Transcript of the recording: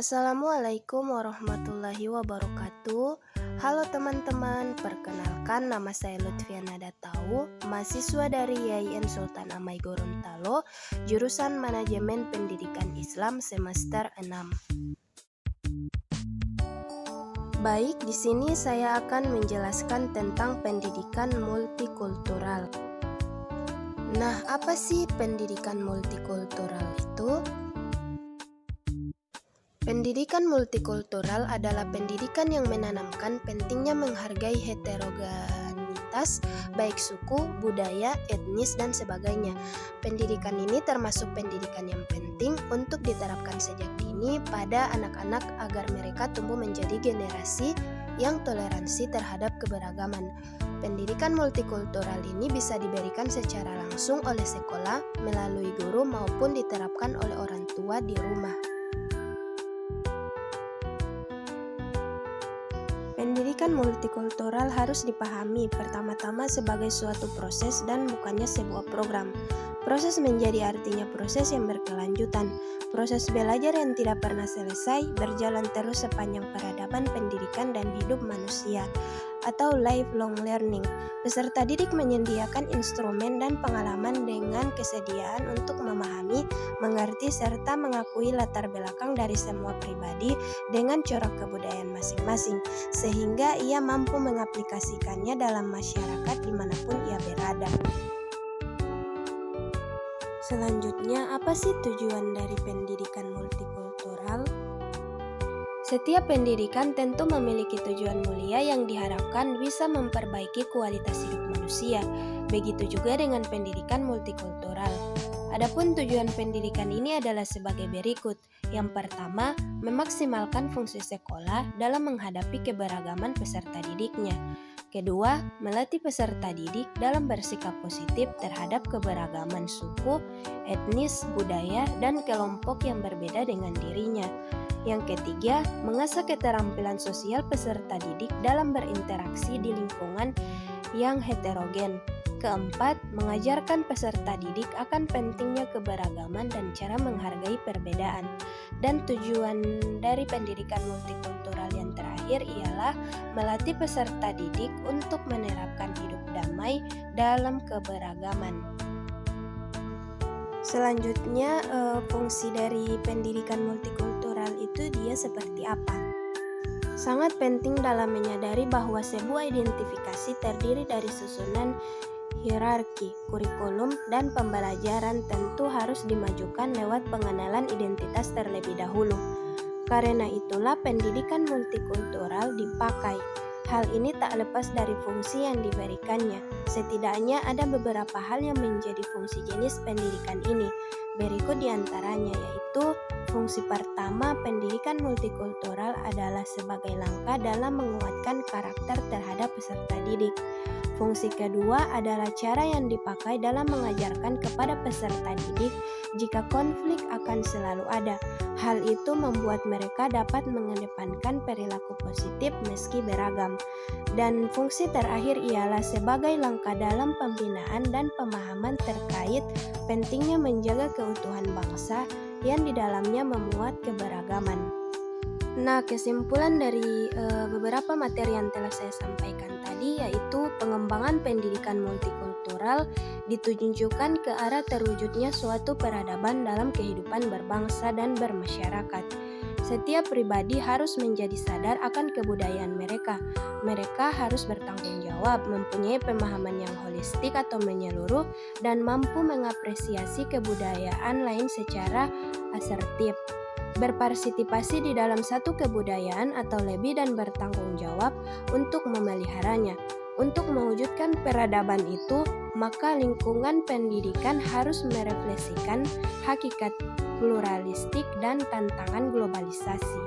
Assalamualaikum warahmatullahi wabarakatuh. Halo teman-teman, perkenalkan nama saya Lutfiana Datau, mahasiswa dari YIN Sultan Amai Gorontalo, jurusan Manajemen Pendidikan Islam semester 6. Baik, di sini saya akan menjelaskan tentang pendidikan multikultural. Nah, apa sih pendidikan multikultural itu? Pendidikan multikultural adalah pendidikan yang menanamkan pentingnya menghargai heterogenitas, baik suku, budaya, etnis, dan sebagainya. Pendidikan ini termasuk pendidikan yang penting untuk diterapkan sejak dini pada anak-anak agar mereka tumbuh menjadi generasi yang toleransi terhadap keberagaman. Pendidikan multikultural ini bisa diberikan secara langsung oleh sekolah, melalui guru, maupun diterapkan oleh orang tua di rumah. Pendidikan multikultural harus dipahami pertama-tama sebagai suatu proses dan bukannya sebuah program. Proses menjadi artinya proses yang berkelanjutan. Proses belajar yang tidak pernah selesai, berjalan terus sepanjang peradaban pendidikan dan hidup manusia, atau lifelong learning. Peserta didik menyediakan instrumen dan pengalaman dengan kesediaan untuk memahami, mengerti, serta mengakui latar belakang dari semua pribadi dengan corak kebudayaan masing-masing, sehingga ia mampu mengaplikasikannya dalam masyarakat dimanapun ia berada. Selanjutnya, apa sih tujuan dari pendidikan multikultural? Setiap pendidikan tentu memiliki tujuan mulia yang diharapkan bisa memperbaiki kualitas hidup manusia. Begitu juga dengan pendidikan multikultural. Adapun tujuan pendidikan ini adalah sebagai berikut. Yang pertama, memaksimalkan fungsi sekolah dalam menghadapi keberagaman peserta didiknya. Kedua, melatih peserta didik dalam bersikap positif terhadap keberagaman suku, etnis, budaya, dan kelompok yang berbeda dengan dirinya. Yang ketiga, mengasah keterampilan sosial peserta didik dalam berinteraksi di lingkungan yang heterogen. Keempat, mengajarkan peserta didik akan pentingnya keberagaman dan cara menghargai perbedaan. Dan tujuan dari pendidikan multikultural yang terakhir ialah melatih peserta didik untuk menerapkan hidup damai dalam keberagaman. Selanjutnya, fungsi dari pendidikan multikultural itu dia seperti apa? Sangat penting dalam menyadari bahwa sebuah identifikasi terdiri dari susunan hierarki, kurikulum, dan pembelajaran tentu harus dimajukan lewat pengenalan identitas terlebih dahulu. Karena itulah pendidikan multikultural dipakai. Hal ini tak lepas dari fungsi yang diberikannya. Setidaknya ada beberapa hal yang menjadi fungsi jenis pendidikan ini. Berikut diantaranya yaitu fungsi pertama, pendidikan multikultural adalah sebagai langkah dalam menguatkan karakter terhadap peserta didik. Fungsi kedua adalah cara yang dipakai dalam mengajarkan kepada peserta didik jika konflik akan selalu ada. Hal itu membuat mereka dapat mengedepankan perilaku positif meski beragam. Dan fungsi terakhir ialah sebagai langkah dalam pembinaan dan pemahaman terkait pentingnya menjaga keutuhan bangsa yang di dalamnya memuat keberagaman. Nah, kesimpulan dari beberapa materi yang telah saya sampaikan tadi yaitu pengembangan pendidikan multikultural ditujukan ke arah terwujudnya suatu peradaban dalam kehidupan berbangsa dan bermasyarakat. Setiap pribadi harus menjadi sadar akan kebudayaan mereka. Mereka harus bertanggung jawab, mempunyai pemahaman yang holistik atau menyeluruh, dan mampu mengapresiasi kebudayaan lain secara asertif. Berpartisipasi di dalam satu kebudayaan atau lebih dan bertanggung jawab untuk memeliharanya. Untuk mewujudkan peradaban itu, maka lingkungan pendidikan harus merefleksikan hakikat pluralistik dan tantangan globalisasi.